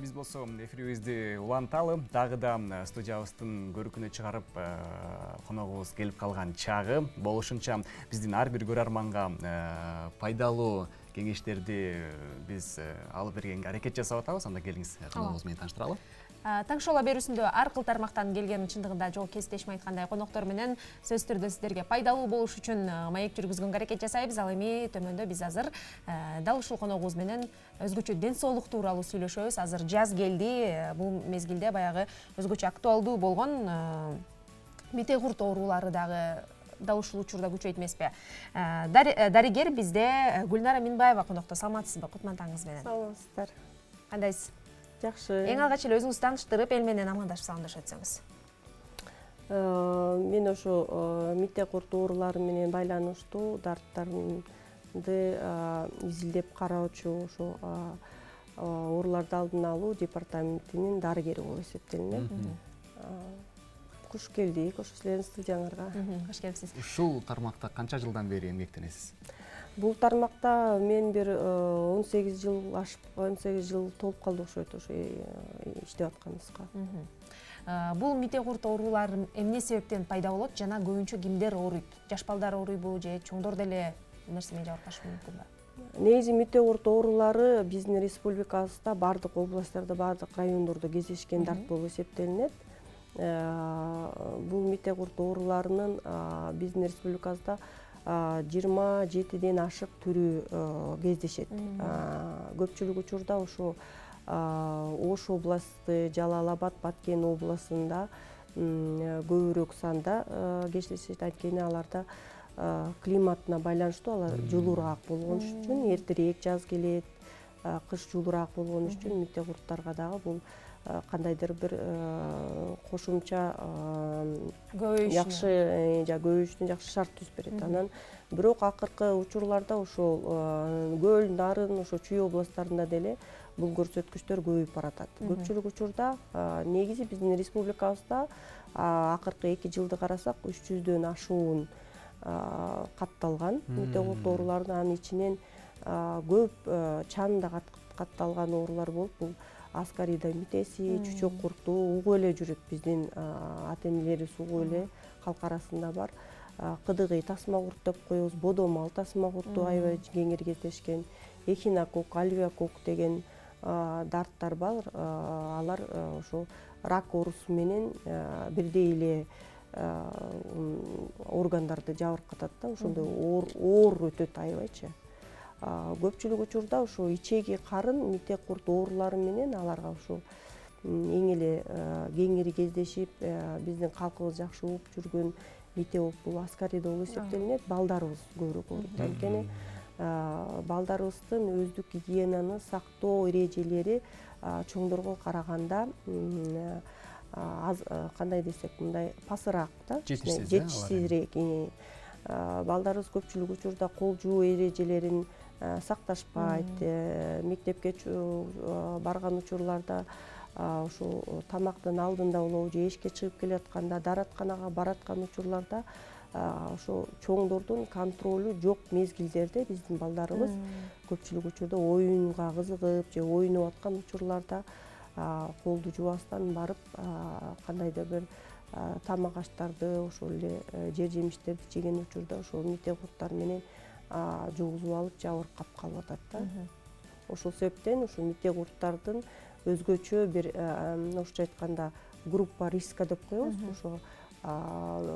Биз болсо эфирибизди уланталы. Дагы да студиябыздын көрүкүнө чыгарып, коногубуз келип калган чагы. Болушунча биздин ар бир көрөрманга пайдалуу кеңештерди биз алып бергенге аракет жасап атабыз. Анда келиңиз, коногубуз менен тааныштыралы. Таңшола берүүсүндө ар кыл тармактан келген чындыгында жол кесиптешмей айткандай коноктор менен сөз түрдө сиздерге пайдалуу болуш үчүн маек жүргүзгөнгө аракет жасайбыз. Ал эми төмөндө биз азыр дал ушул коногубуз менен өзгөчө ден соолук тууралуу сүйлөшөбүз. Азыр жаз келди. Бул мезгилде баягы өзгөчө актуалдуу болгон мите курт оорулары дагы дал ушул учурда күчөйт эмеспи? Дарыгер бизде Гүлнара Минбаева конокто. Саламатсызбы? Кутман таңыңыз менен. Саламатсыздар. Кандайсыз? Жакшы. Эң алгач эле өзүңүздү тааныштырып, эл менен амандашып саламдашып өтсөңүз. Мен ошо мите курт оорулары менен байланыштуу дарттарды изилдеп кароочу ошо ооруларды алдын алуу департаментинин дарыгери болуп эсептелинем. Куш келдик ошо силердин студияңарга. Кош келипсиз. Ушул тармакта канча жылдан бери эмгектенесиз? Бул тармакта мен бир 18 жыл толуп калды окшойт ошо иштеп атканыбызга. Бул мите курт оорулары эмне себептен пайда болот жана көбүнчө кимдер ооруйт? Жаш балдар ооруйбу же чоңдор деле нерсе менен жабыркашы мүмкүнбү? Негизи мите курт оорулары биздин республикабызда бардык областтарда, бардык райондордо кездешкен дарт болуп эсептелинет. Бул мите курт ооруларынын биздин республикабызда 27ден ашык түрү кездешет. Көпчүлүк учурда ошо Ош областы, Жалал Абад, Баткен областында көбүрөөк санда кездешет. Анткени аларда климатына байланыштуу, алар жылуураак болгон үчүн эртерээк жаз келет, кыш жылуураак болгон үчүн мите курттарга дагы бул кандайдыр бир кошумча көбөйүшүнө жакшы шарт түзүп берет. Анан бирок акыркы учурларда ошол Көл, Нарын, ошо Чүй областтарында деле бул көрсөткүчтөр көбөйүп баратат. Көпчүлүк учурда негизи биздин республикабызда акыркы 2 жылды карасак 300дөн ашуун катталган мите курт оорулардын, анын ичинен көп чанда катталган оорулар болуп, бул аскарида митеси, чүчөк курту угуп эле жүрөт. Биздин ата-энелерибиз угуп эле калк арасында бар. Кыдыгый тасма курт деп коебуз, бодомал тасма курту аябай кеңири кездешкен. Эхинокок, альвеокок деген дарттар бар. Алар ошо рак оорусу менен бирдей эле органдарды жабыркатат да, ошондой оор өтөт аябайчы. Көпчүлүк учурда ошо ичеги карын мите курт оорулары менен аларга ошо эң эле кеңири кездешип, биздин калкыбыз жакшы угуп жүргөн мите бул аскарида болуп эсептелинет. Балдарыбыз көбүрөөк ооруйт. Анткени балдарыбыздын өздүк гигиенаны сактоо эрежелери чоңдорго караганда кандай десек, мындай пасыраак да, жетишсизирээк. Балдарыбыз көпчүлүк учурда кол жуу эрежелерин сакташпайт. Мектепке барган учурларда ошо тамактын алдында болобу же эшикке чыгып келатканда, дааратканага бараткан учурларда ошо чоңдордун контролу жок мезгилдерде биздин балдарыбыз көпчүлүк учурда оюнга кызыгып же оюнуп аткан учурларда колду жуубастан барып кандайдыр бир тамак аштарды, ошол эле жер жемиштерди жеген учурда ошол мите курттар менен жугузуп алып жабыркап калып атат да. Ошол себептен ошо мите курттардын өзгөчө бир орусча айтканда группа риска деп коебуз. Ошо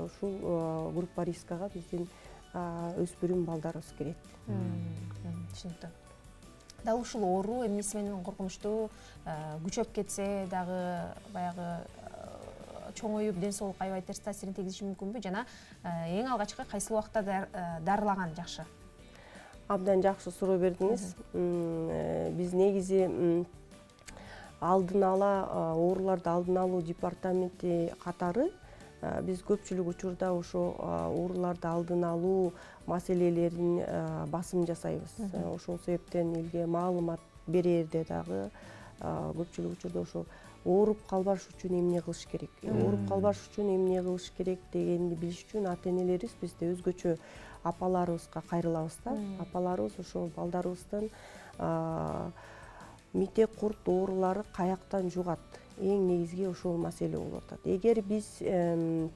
ушул группа рискага биздин өспүрүм балдарыбыз кирет. Түшүнүктүү. Дал ушул оору эмнеси менен коркунучтуу, күчөп кетсе дагы баягы чоңоюп ден соолукка аябай терс таасирин тийгизиши мүмкүнбү? Жана эң алгачкы кайсы убакта дарылаган жакшы? Абдан жакшы суроо бердиңиз. Биз негизи алдын ала ооруларды алдын алуу департаменти катары биз көпчүлүк учурда ошо ооруларды алдын алуу маселелерин басым жасайбыз. Ошол себептен элге маалымат берерде дагы көпчүлүк учурда ошо ооруп калбаш үчүн эмне кылыш керек, ооруп калбаш үчүн эмне кылыш керек дегенди билиш үчүн ата-энелерибиз бизде өзгөчө апаларыбызга кайрылабыз да. Апаларыбыз ошо балдарыбыздын мите курт оорулары каяктан жугат? Эң негизги ошол маселе болуп атат. Эгер биз эң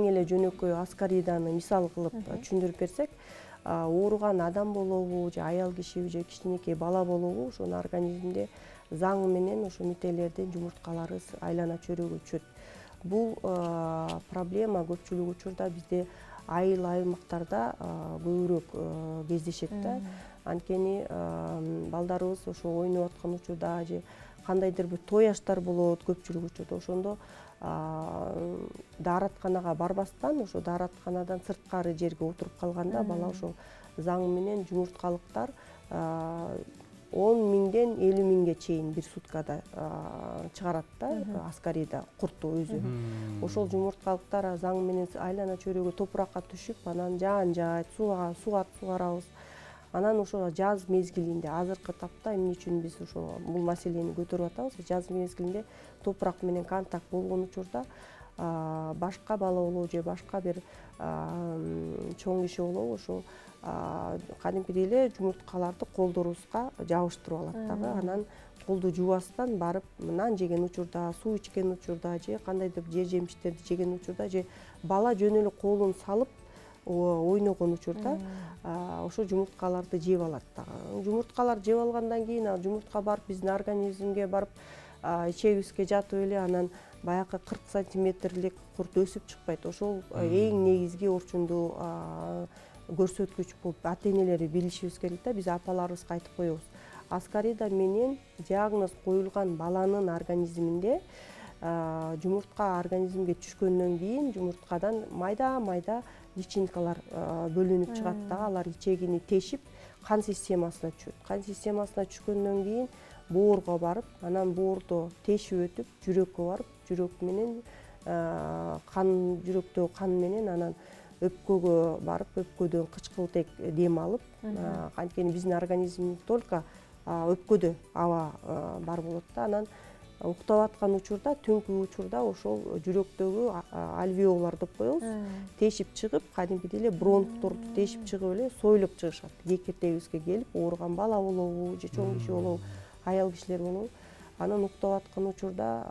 эле жөнөкөй аскариданы мисал кылып түшүндүрүп берсек, ооруган адам болобу же аял кишиби же кичинекей бала болобу, ошонун организминде заң менен ошо мителердин жумурткалары айлана чөйрөгө түшөт. Бул проблема көпчүлүк учурда бизде айыл аймактарда көбүрөөк кездешет да. Анткени балдарыбыз ошо ойноп аткан учурда же кандайдыр бир той аштар болот көпчүлүк учурда, ошондо дааратканага барбастан ошо дааратканадан сырткары жерге отуруп калганда бала ошо заң менен жумурткалыктар 10 миңден 50 миңге чейин бир суткада чыгарат да, аскарида куртту өзү. Ошол жумурткалыктар заң менен айлана чөйрөгө топуракка түшүп, анан жаан жайт, сугарабыз. Анан ошо жаз мезгилинде, азыркы тапта эмне үчүн биз ошо бул маселени көтөрүп атабыз? Жаз мезгилинде топурак менен контакт болгон учурда башка бала болобу же башка бир чоң киши болобу, ошо кадимкидей эле жумурткаларды колдорубузга жабыштырып алат дагы. Анан колду жуубастан барып нан жеген учурда, суу ичкен учурда же кандайдыр жер жемиштерди жеген учурда же бала жөн эле колун салып ойногон учурда ошо жумурткаларды жеп алат дагы. Жумурткалар жеп алгандан кийин ал жумуртка барып биздин организмге барып ичегибизге жатып эле анан баягы 40 сантиметрлик курт өсүп чыкпайт. Ошол эң негизги орчундуу көрсөткүч болуп ата-энелери билишибиз керек да. Биз апаларыбызга айтып коебуз. Аскарида менен диагноз коюлган баланын организминде жумуртка организмге түшкөндөн кийин жумурткадан майда личинкалар бөлүнүп чыгат дагы. Алар ичегини тешип кан системасына түшөт. Кан системасына түшкөндөн кийин боорго барып, анан боордо тешип өтүп, жүрөккө барып, жүрөк менен жүрөктөгү кан менен анан өпкөгө барып, өпкөдөн кычкылтек дем алып, анткени биздин организм только өпкөдө аба бар болот да. Анан уктап аткан учурда, түнкү учурда ошол жүрөктөгү альвеолар деп коебуз, тешип чыгып, кадимкидей эле бронхторду тешип чыгып эле сойлоп чыгышат. Кекиртегибизге келип, ооруган бала болобу же чоң киши болобу, аял кишилер болобу. Анан уктап аткан учурда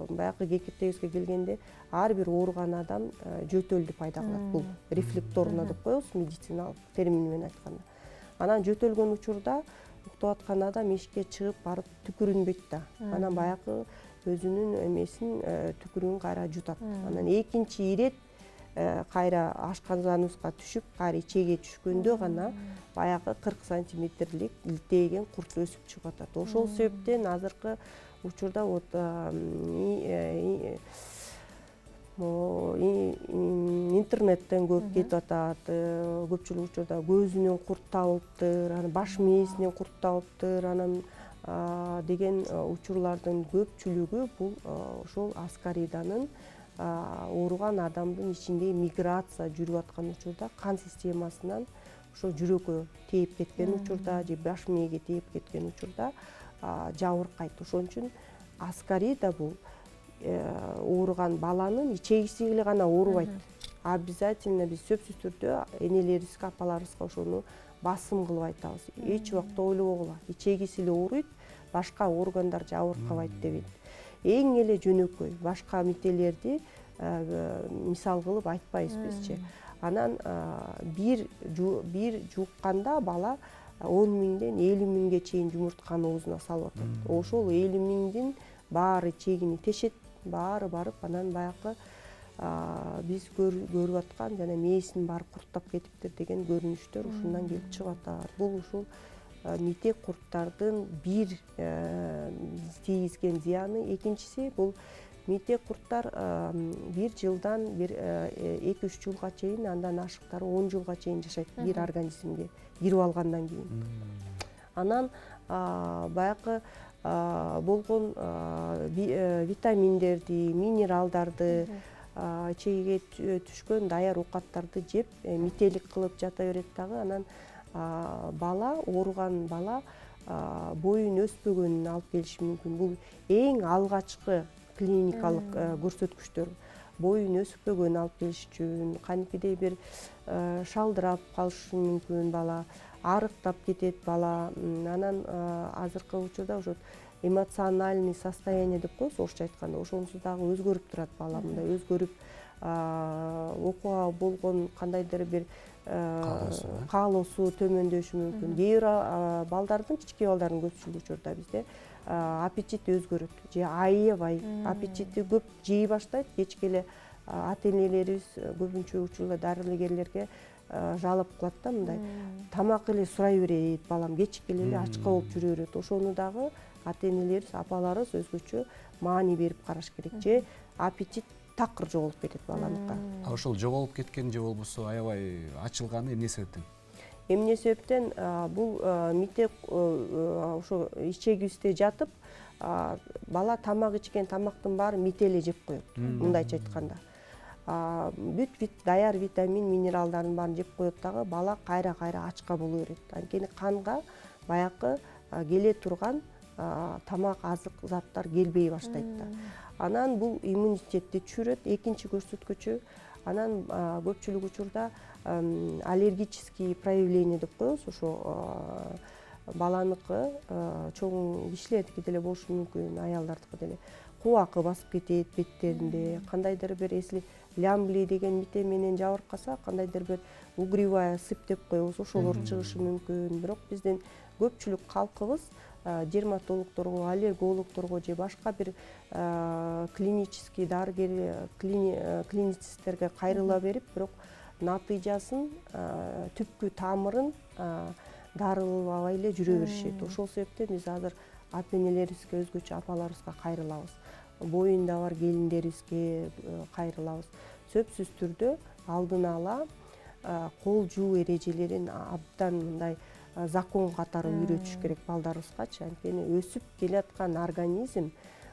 баягы кекиртегибизге келгенде ар бир ооруган адам жөтөлдү пайда кылат. Бул рефлекторуна деп коебуз медициналык термин менен айтканда. Анан жөтөлгөн учурда уктап аткан адам эшикке чыгып барып түкүрүнбөйт да. Анан баягы өзүнүн эмесин түкүрүгүн кайра жутат. Анан экинчи ирет кайра ашказаныбызга түшүп, кайра ичеге түшкөндө гана баягы 40 сантиметрлик илтейген курт өсүп чыгып атат. Ошол себептен азыркы учурда вот интернеттен көп кетип атат. Көпчүлүк учурда көзүнөн курт табылыптыр, анан баш мээсинен курт табылыптыр, анан деген учурлардын көпчүлүгү бул ошол аскариданын ооруган адамдын ичинде миграция жүрүп аткан учурда кан системасынан ошо жүрөккө тээп кеткен учурда же баш мээге тээп кеткен учурда жабыркайт. Ошон үчүн аскарида бул ооруган баланын ичегиси эле гана оорубайт. Обязательно биз сөзсүз түрдө энелерибизге, апаларыбызга ошону басым кылып айтабыз. Эч убакта ойлобогула, ичегиси эле ооруйт, башка органдар жабыркабайт деп. Эң эле жөнөкөй башка мителерди мисал кылып айтпайбыз бизчи. Анан бир жукканда бала 10 миңден 50 миңге чейин жумуртканы оозуна салып атат. Ошол 50 миңдин баары чегини тешет, баары барып анан баягы биз көрүп аткан жана мээсин барып курттап кетиптир деген көрүнүштөр ушундан келип чыгып атат. Бул ушул мите курттардын бир тийгизген зыяны. Экинчиси бул мите курттар бир жылдан 2-3 жылга чейин, андан ашыктары 10 жылга чейин жашайт бир организмге кирип алгандан кийин. Анан баягы болгон витаминдерди, минералдарды, ичегиге түшкөн даяр оокаттарды жеп мителик кылып жата берет дагы. Анан бала, ооруган бала боюн өспөгөнүн алып келиши мүмкүн. Бул эң алгачкы клиникалык көрсөткүчтөр. Боюн өспөгөнүн алып келиш үчүн, кантипедей бир шалдырап калышы мүмкүн бала. арыктап кетет бала. Анан азыркы учурда ошо эмоциональный состояние деп коебуз орусча айтканда, ошонусу дагы өзгөрүп турат бала, мындай өзгөрүп окууга болгон кандайдыр бир каалоосу төмөндөшү мүмкүн. Кээ бир балдардын, кичинекей балдардын көпчүлүк учурда бизде аппетити өзгөрөт, же аябай аппетити көп жей баштайт. Кечке эле ата-энелерибиз көбүнчө учурда дарыгерлерге жалоп кылат да, мындай тамак эле сурай берет балам, кечке эле ачка болуп жүрө берет. Ошону дагы ата-энелерибиз, апаларыбыз өзгөчө маани берип караш керек. Же аппетит такыр жоголуп кетет баланыкка. Ошол жоголуп кеткен же болбосо аябай ачылганы эмне себептен? Эмне себептен? Бул митек ошо ичегибизде жатып, бала тамак ичкен тамактын баары мите эле жеп коет, мындайча айтканда. Бүт даяр витамин, минералдардын баарын жеп коет дагы, бала кайра-кайра ачка боло берет. Анткени канга баякы келе турган тамак, азык заттар келбей баштайт да. Анан бул иммунитетти түшүрөт. Экинчи көрсөткүчү, анан көпчүлүк учурда аллергический проявление деп коебуз. Ошо баланыкы, чоң кишилердики деле болушу мүмкүн, аялдардыкы деле кубакы басып кетет беттеринде. Кандайдыр бир, если лямбли деген мите менен жабыркаса, кандайдыр бир угревая сыпь деп коебуз, ошолор чыгышы мүмкүн. Бирок биздин көпчүлүк калкыбыз дерматологторго, аллергологторго же башка бир клинический дарыгер, клиницисттерге кайрыла берип, бирок натыйжасын, түпкү тамырын дарылабай эле жүрө беришет. Ошол себептен биз азыр ата-энелерибизге, өзгөчө апаларыбызга кайрылабыз. Боюнда бар келиндерибизге кайрылабыз. Сөзсүз түрдө алдын ала кол жуу эрежелерин абдан мындай закон катары үйрөтүш керек балдарыбызгачы. Анткени өсүп келаткан организм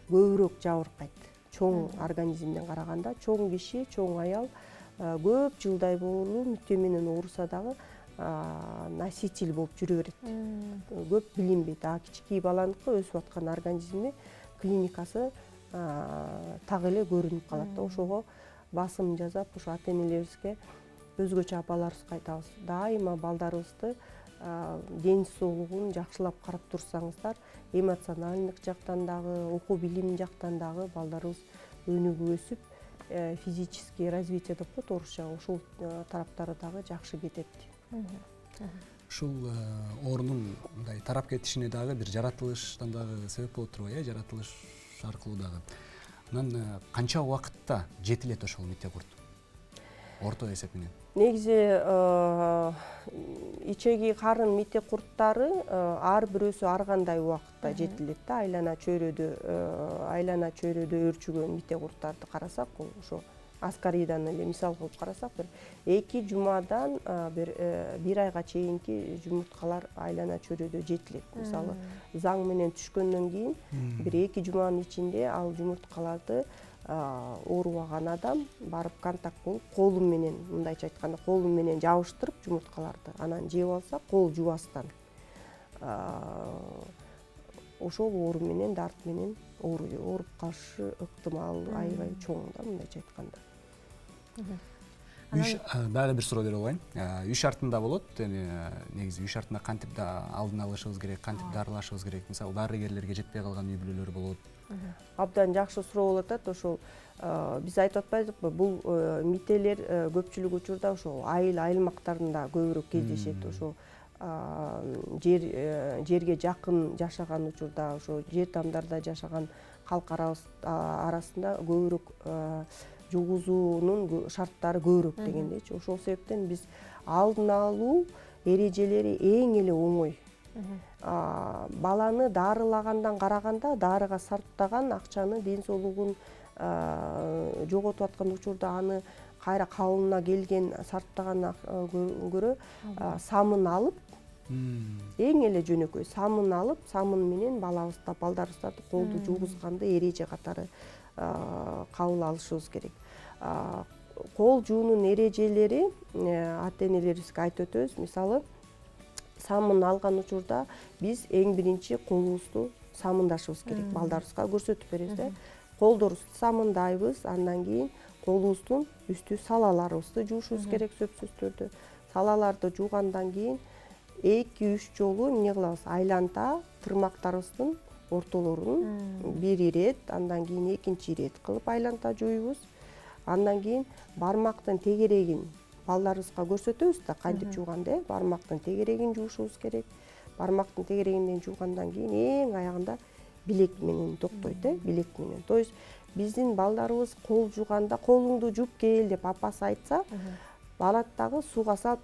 көбүрөөк жабыркайт. Чоң организмден караганда, чоң киши, чоң аял көп жылдай болуу мите менен ооруса дагы носитель болуп жүрө берет. Көп билинбейт. Кичинекей баланыкы өсүп аткан организми клиникасы так эле көрүнүп калат да. Ошого басым жасап, ошо ата-энелерибизге, өзгөчө апаларыбызга айтабыз. Дайыма балдарыбызды ден соолугун жакшылап карап турсаңыздар, эмоционалдык жактан дагы, окуу билим жактан дагы балдарыбыз өнүгүп өсүп, физический развитие деп коет орусча, ошол тараптары дагы жакшы кетет. Ушул оорунун мындай тарап кетишине дагы бир жаратылыштан дагы себеп болот турбайбы, жаратылыш аркылуу дагы. Анан канча убакытта жетилет ошол мите курт? Орто эсеп менен. Негизи ичеги карын мите курттары ар бирөөсү ар кандай убакытта жетилет да. Айлана чөйрөдө өрчүгөн мите курттарды карасак, ошо аскаридан эле мисал кылып карасак, бир 2 жумадан бир айга чейинки жумурткалар айлана чөйрөдө жетилет. Мисалы, заң менен түшкөндөн кийин бир 2 жуманын ичинде ал жумурткаларды оорубаган адам барып контакт болуп, колу менен, мындайча айтканда, колу менен жабыштырып жумурткаларды, анан жеп алса, кол жубастан ошол оору менен, дарт менен ооруп калышы ыктымал аябай чоң да, мындайча айтканда. Дагы бир суроо берип алайын. Үй шартында болот. Негизи үй шартында кантип алдын алышыбыз керек, кантип дарылашыбыз керек. Мисалы, дарыгерлерге жетпей калган үй бүлөлөр болот. Абдан жакшы суроо болуп атат. Ошол биз айтып атпайбызбы, бул мителер көпчүлүк учурда ошо айыл-аймактарында көбүрөөк кездешет. Ошо жерге жакын жашаган учурда, ошо жер тамдарда жашаган калкарыбыз арасында көбүрөөк жугузуунун шарттары көбүрөөк дегендейчи. Ошол себептен биз алдын алуу эрежелери эң эле оңой. Баланы дарылагандан караганда, дарыга сарптаган акчаны, ден соолугун жоготуп аткан учурда аны кайра кабылына келген сарптагандан көрө самын алып, эң эле жөнөкөй самын алып, самын менен балдарыбыздарды колду жуугузганды эреже катары кабыл алышыбыз керек. Кол жуунун эрежелери ата-энелерибизге айтып өтөбүз. Мисалы, самын алган учурда биз эң биринчи колубузду самындашыбыз керек. Балдарыбызга көрсөтүп беребиз да. Колдорубузду самындайбыз, андан кийин колубуздун үстү салаларыбызды жуушубуз керек сөзсүз түрдө. Салаларды жуугандан кийин 2-3 жолу эмне кылабыз, айланта тырмактарыбыздын ортолорун бир ирет, андан кийин экинчи ирет кылып айланта жууйбуз. Андан кийин бармактын тегерегин балдарыбызга көрсөтөбүз да кантип жууганды. Бармактын тегерегин жуушубуз керек. Бармактын тегерегинден жуугандан кийин эң аягында билек менен токтойт, билек менен. То есть биздин балдарыбыз кол жууганда колуңду жууп кел деп апасы айтса, барат дагы сууга салып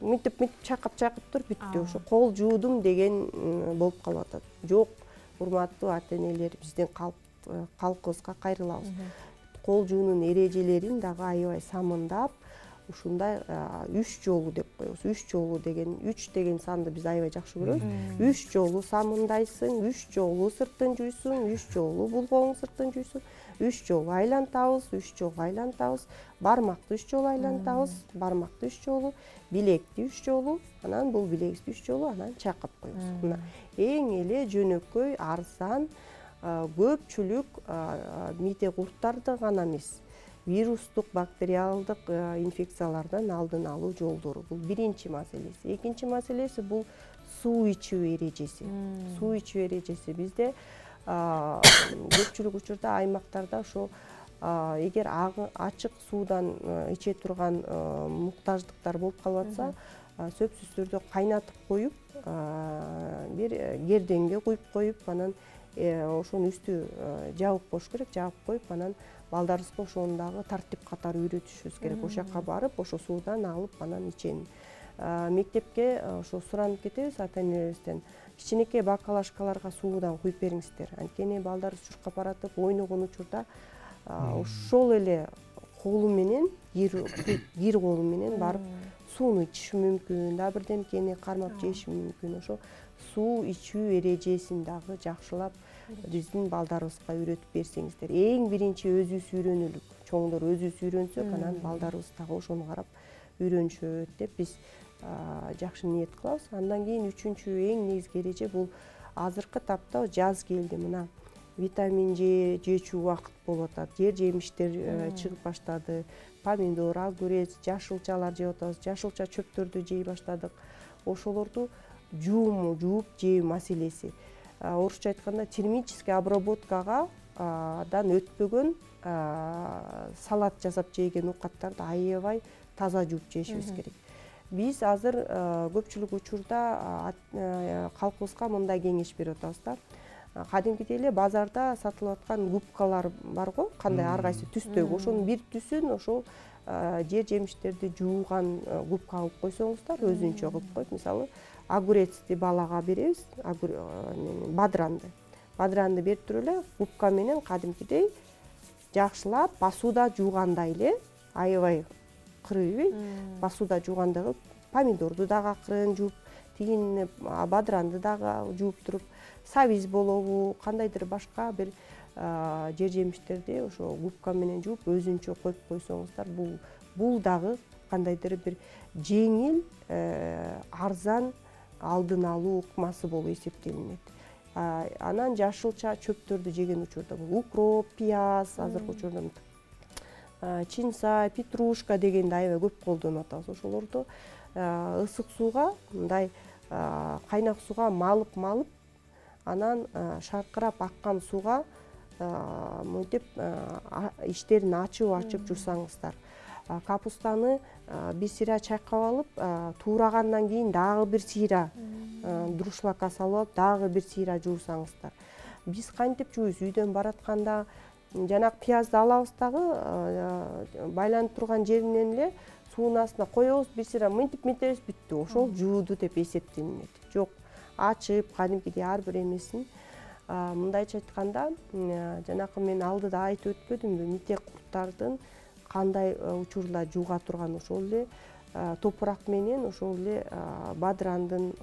мынтип чайкап туруп бүттү. Ошо кол жуудум деген болуп калып атат. Жок, урматтуу ата-энелер, биздин калкыбызга кайрылабыз. Кол жуунун эрежелерин дагы аябай самындап, ушундай 3 жолу деп коебуз. 3 жолу деген 3 деген санды биз аябай жакшы көрөбүз. 3 жолу самындайсың, 3 жолу сыртын жуйсуң, 3 жолу булгоңдун сыртын жуйсуң, 3 жолу айлантабыз, 3 жолу айлантабыз, бармакты 3 жолу айлантабыз, бармакты 3 жолу, билекти 3 жолу, анан бул билекти 3 жолу, анан чайкап коебуз. Мына эң эле жөнөкөй, арзан, көпчүлүк мите курттарды гана эмес, вирустук, бактериалдык инфекциялардан алдын алуу жолдору. Бул биринчи маселеси. Экинчи маселеси бул суу ичүү эрежеси. Суу ичүү эрежеси бизде көпчүлүк учурда аймактарда ошо эгер ачык суудан иче турган муктаждыктар болуп калып атса, сөзсүз түрдө кайнатып коюп, бир кердеңге куюп коюп, анан ошонун үстү жабык болуш керек, жаап коюп, анан балдарыбызга ошону дагы тартип катары үйрөтүшүбүз керек. Ошол жака барып, ошо суудан алып, анан ичени. Мектепке ошо суранып кетебиз ата-энелерибизден. Кичинекей бакалашкаларга суудан куюп бериңиздер. Анткени балдарыбыз чуркап баратып, ойногон учурда ошол эле колу менен, кир колу менен барып сууну ичиши мүмкүн, да бирдемкени кармап жеши мүмкүн. Ошо суу ичүү эрежесин дагы жакшылап биздин балдарыбызга үйрөтүп берсеңиздер. Эң биринчи өзүбүз үйрөнөлүк. Чоңдор өзүбүз үйрөнсөк, анан балдарыбыз дагы ошону карап үйрөнүшөт деп биз жакшы ниет кылабыз. Андан кийин үчүнчү эң негизги эреже бул азыркы тапта жаз келди. Мына витамин Ж жечүү убакыт болуп атат. Жер жемиштер чыгып баштады. Помидор, огурец, жашылчалар жеп атабыз. Жашылча чөптөрдү жей баштадык. Ошолорду жууп жөө маселеси. Орусча айтканда термический обработкага дан өтпөгөн салат жасап жеген оокаттарды аябай таза жууп жешибиз керек. Биз азыр көпчүлүк учурда калкыбызга мындай кеңеш берип атабыз да. Кадимкидей эле базарда сатылып аткан губкалар бар го, кандай ар кайсы түстөгү. Ошонун бир түсүн ошол жер жемиштерди жууган губка алып койсоңуздар, өзүнчө кылып коюп, мисалы, огурецти балага беребиз, бадыранды. Бадыранды берип туруп эле губка менен кадимкидей жакшылап посуда жуугандай эле, аябай кырыйбы, посуда жуугандай кылып, помидорду дагы акырын жууп, тигини бадыранды дагы жууп туруп, сабиз болобу, кандайдыр башка бир жер жемиштерди ошо губка менен жууп, өзүнчө коюп койсоңуздар, бул дагы кандайдыр бир жеңил, арзан алдын алуу ыкмасы болуп эсептелинет. Анан жашылча чөптөрдү жеген учурда бул укроп, пияз, азыркы учурда чинса, петрушка дегенди аябай көп колдонуп атабыз. Ошолорду ысык сууга, мындай кайнак сууга малып, анан шаркырап аккан сууга мынтип ичтерин ачып жусаңыздар. Капустаны бир сыйра чайкап алып, туурагандан кийин дагы бир сыйра друшлакка салып, дагы бир сыйра жуусаңыздар. Биз кантип жуйбуз? Үйдөн баратканда жанагы пиязды алабыз дагы, байланып турган жеринен эле суунун астына коебуз, бир сыйра мынтип метебиз, бүттү. Ошол жууду деп эсептелинет. Жок, ачып, кадимкидей ар бир эмесин мындайча айтканда, жанакы мен алдыда айтып өтпөдүмбү, мите курттардын кандай учурда жууга турган, ошол эле топурак менен, ошол эле бадырандын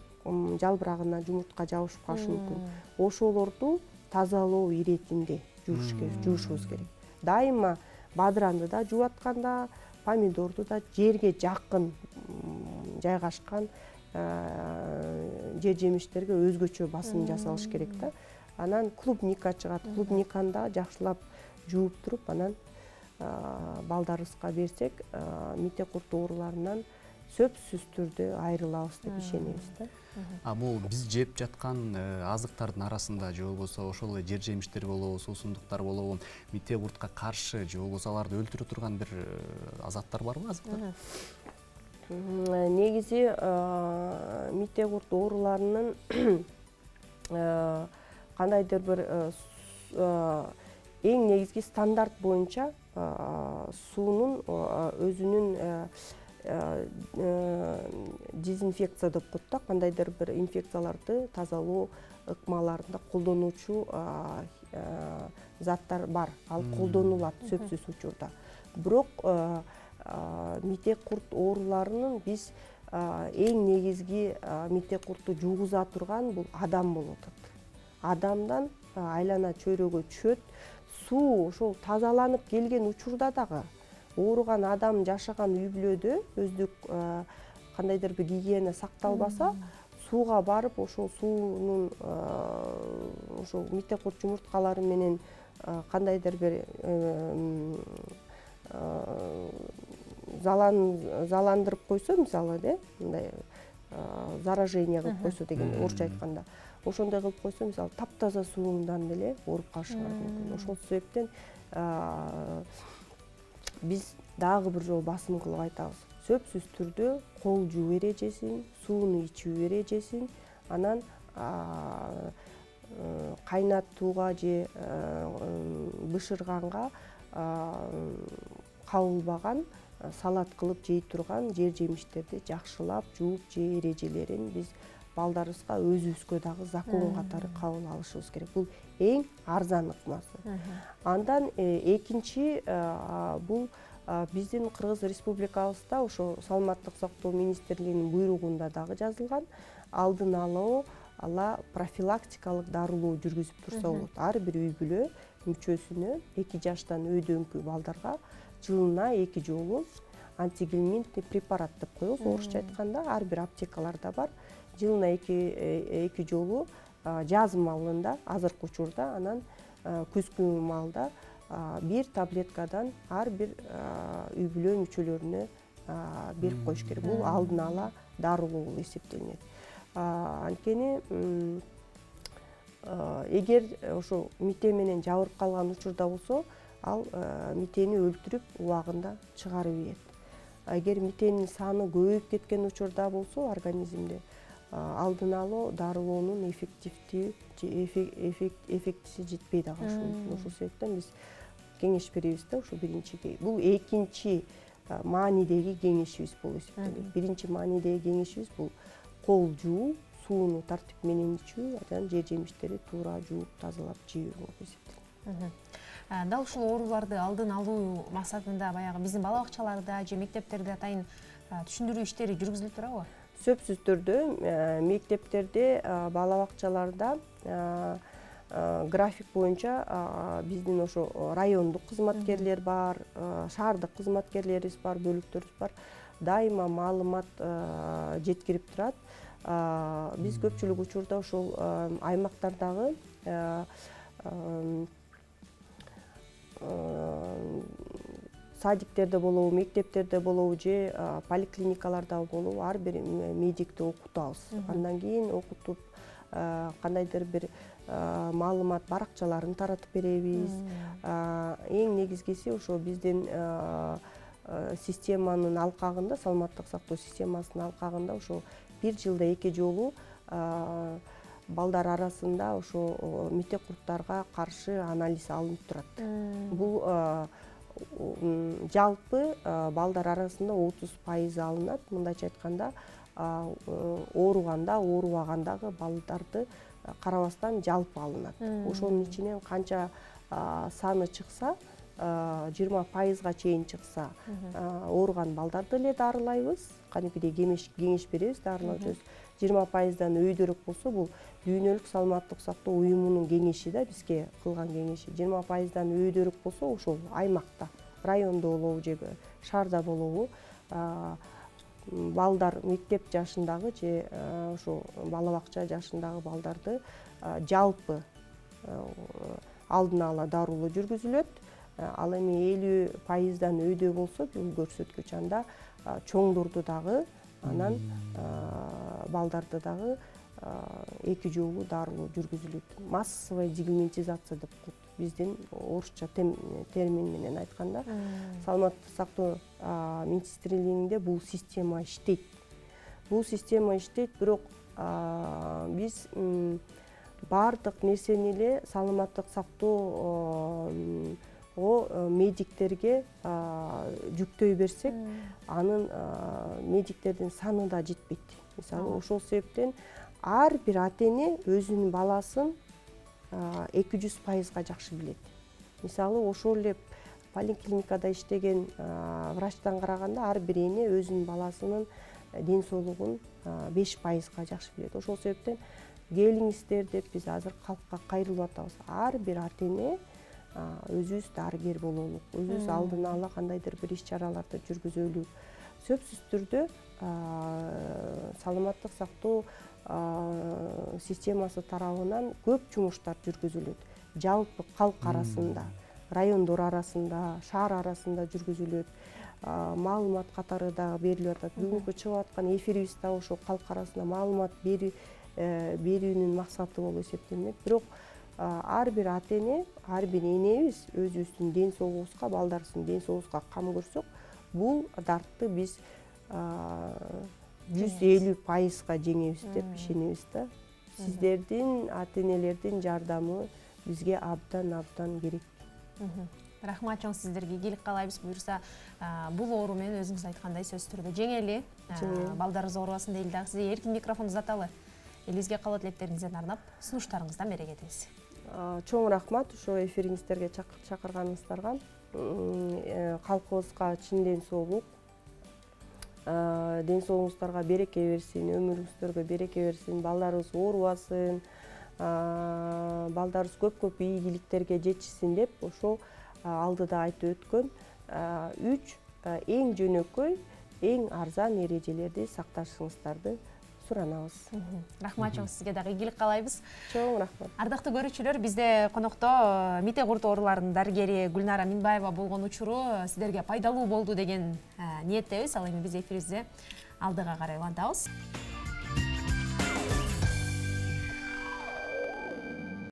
жалбырагына жумуртка жабышып калышы мүмкүн. Ошолорду тазалоо иретинде жуушубуз керек. Дайыма бадыранды да жууп атканда, помидорду да жерге жакын жайгашкан жер жемиштерге өзгөчө басым жасалыш керек да. Анан клубника чыгат. Клубниканы да жакшылап жууп туруп, анан балдарыбызга берсек, мите курт ооруларынан сөзсүз түрдө айрылабыз деп ишенебиз да. Бул биз жеп жаткан азыктардын арасында же болбосо ошол эле жер жемиштер болобу, суусундуктар болобу, мите куртка каршы же болбосо аларды өлтүрө турган бир азаттар барбы, азыктар? Негизи мите курт ооруларынын кандайдыр бир эң негизги стандарт боюнча суунун өзүнүн дезинфекция деп коет да, кандайдыр бир инфекцияларды тазалоо ыкмаларында колдонуучу заттар бар. Ал колдонулат сөзсүз учурда. Бирок мите курт ооруларынын биз эң негизги мите куртту жугуза турган бул адам болуп атат. Адамдан айлана чөйрөгө түшөт. Суу ошол тазаланып келген учурда дагы ооруган адам жашаган үй бүлөдө өздүк кандайдыр бир гигиена сакталбаса, сууга барып ошол суунун ошол мите курт жумурткалары менен кандайдыр бир заландырып койсо, мисалы, мындай заражение кылып койсо деген орусча айтканда, ошондой кылып койсо, мисалы, таптаза суундан деле ооруп калышыңар мүмкүн. Ошол себептен биз дагы бир жолу басым кылып айтабыз. Сөзсүз түрдө кол жуу эрежесин, сууну ичүү эрежесин, анан кайнатууга же бышырганга кабылбаган, салат кылып жей турган жер жемиштерди жакшылап жууп жөө эрежелерин биз балдарыбызга өзүбүзгө дагы закон катары кабыл алышыбыз керек. Бул эң арзан ыкмасы. Андан экинчи бул биздин Кыргыз Республикабызда ошо Саламаттык сактоо министрлигинин буйругунда дагы жазылган, алдын ала профилактикалык дарылоо жүргүзүп турса болот. Ар бир үй бүлө мүчөсүнө 2 жаштан өйдөнкү балдарга жылына 2 жолу антигельминтный препарат деп коебуз, орусча айтканда, ар бир аптекаларда бар. Жылына 2 жолу жаз маалында, азыркы учурда, анан күзгү маалда 1 таблеткадан ар бир үй бүлө мүчөлөрүнө берип коюш керек. Бул алдын ала дарылоо болуп эсептелинет. Анткени эгер ошо мите менен жабырып калган учурда болсо, ал митени өлтүрүп убагында чыгарып ийет. Эгер митенин саны көбөйүп кеткен учурда болсо организмде, алдын ала дарылоонун эффектиси жетпей дагы ошол. Ошол себептен биз кеңеш беребиз да, ошо бул экинчи маанидеги кеңешибиз болуп эсептелет. Биринчи маанидеги кеңешибиз бул кол жуу, сууну тартип менен ичүү, анан жер жемиштерди туура жууп тазалап жөө болуп эсептелет. Дал ушул ооруларды алдын алуу максатында баягы биздин бала бакчаларда же мектептерде атайын түшүндүрүү иштери жүргүзүлүп турабы? Сөзсүз түрдө мектептерде, бала бакчаларда график боюнча биздин ошо райондук кызматкерлер бар, шаардык кызматкерлерибиз бар, бөлүктөрүбүз бар. Дайыма маалымат жеткирип турат. Биз көпчүлүк учурда ошол аймактардагы садиктерде болобу, мектептерде болобу же поликлиникаларда болобу ар бир медикти окутабыз. Андан кийин окутуп кандайдыр бир маалымат баракчаларын таратып беребиз. Эң негизгиси ошо биздин системанын алкагында, саламаттык сактоо системасынын алкагында ошо 1 жылда 2 жолу балдар арасында ошо мите курттарга каршы анализ алынып турат. Бул жалпы балдар арасында 30% алынат. Мындайча айтканда, ооруганда, оорубагандагы балдарды карабастан жалпы алынат. Ошонун ичинен канча саны чыкса, 20%га чейин чыкса, ооруган балдарды эле дарылайбыз. Канекидей кеңеш беребиз, дарылап жүрөбүз. 20%дан өйдөрөөк болсо, бул дүйнөлүк саламаттык сактоо уюмунун кеңеши да, бизге кылган кеңеши. 20%дан өйдөрөөк болсо, ошол аймакта, райондо болобу же шаарда болобу, балдар мектеп жашындагы же ошо бала бакча жашындагы балдарды жалпы алдын ала дарылоо жүргүзүлөт. Ал эми 50%дан өйдө болсо, бул көрсөткүч, анда чоңдорду дагы Анан балдарды дагы 2 жолу дарылоо жүргүзүлөт. Массовая дегельминтизация деп коет. Биздин орусча термин менен айтканда, саламаттык сактоо министрлигинде бул система иштейт. Бул система иштейт, бирок биз бардык нерсени эле саламаттык сактоо медиктерге жүктөй берсек, анын медиктердин саны да жетпейт. Мисалы, ошол себептен ар бир ата-эне өзүнүн баласын 200% жакшы билет. Мисалы, ошол эле поликлиникада иштеген врачтан караганда ар бир эне өзүнүн баласынын ден соолугун 5% жакшы билет. Ошол себептен келиңиздер деп биз азыр калкка кайрылып атабыз. Ар бир ата-эне өзүбүз дарыгер бололук, өзүбүз алдын ала кандайдыр бир иш-чараларды жүргүзөлүк. Сөзсүз түрдө саламаттык сактоо системасы тарабынан көп жумуштар жүргүзүлөт. Жалпы калк арасында, райондор арасында, шаар арасында жүргүзүлөт. Маалымат катары да берилип атат. Бүгүнкү чыгып аткан эфирибиз да ошо калк арасында маалымат берүүнүн максаты болуп эсептелинет. Бирок ар бир ата-эне, ар бир энебиз өзүбүздүн ден соолугубузга, балдарыбыздын ден соолугубузга кам көрсөк, бул дартты биз 150%га жеңебиз деп ишенебиз да. Сиздердин, ата-энелердин жардамы бизге абдан керек. Рахмат чоң сиздерге, ийгилик каалайбыз. Буюрса, бул оору менен өзүңүз айткандай сөзсүз түрдө жеңели. Балдарыбыз оорубасын дейли дагы. Сизге эркин микрофон узаталы. Элибизге калоо тилектериңизден арнап, сунуштарыңыздан берек этиңиз. Чоң рахмат ошо эфириңиздерге чакырганыңыздарга. Калкыбызга чын ден соолук, ден соолугуңуздарга береке берсин, өмүрүңүздөргө береке берсин, балдарыбыз оорубасын, балдарыбыз көп ийгиликтерге жетишсин деп ошо алдыда айтып өткөн 3 эң жөнөкөй, эң арзан эрежелерди сакташыңыздарды суранабыз. Рахмат чоң, сизге дагы ийгилик каалайбыз. Чоң рахмат. Ардактуу көрүүчүлөр, бизде конокто мите курт ооруларынын дарыгери Гүлнара Минбаева болгон учуру сиздерге пайдалуу болду деген ниеттебиз. Ал эми биз эфирибизди алдыга карай улантабыз.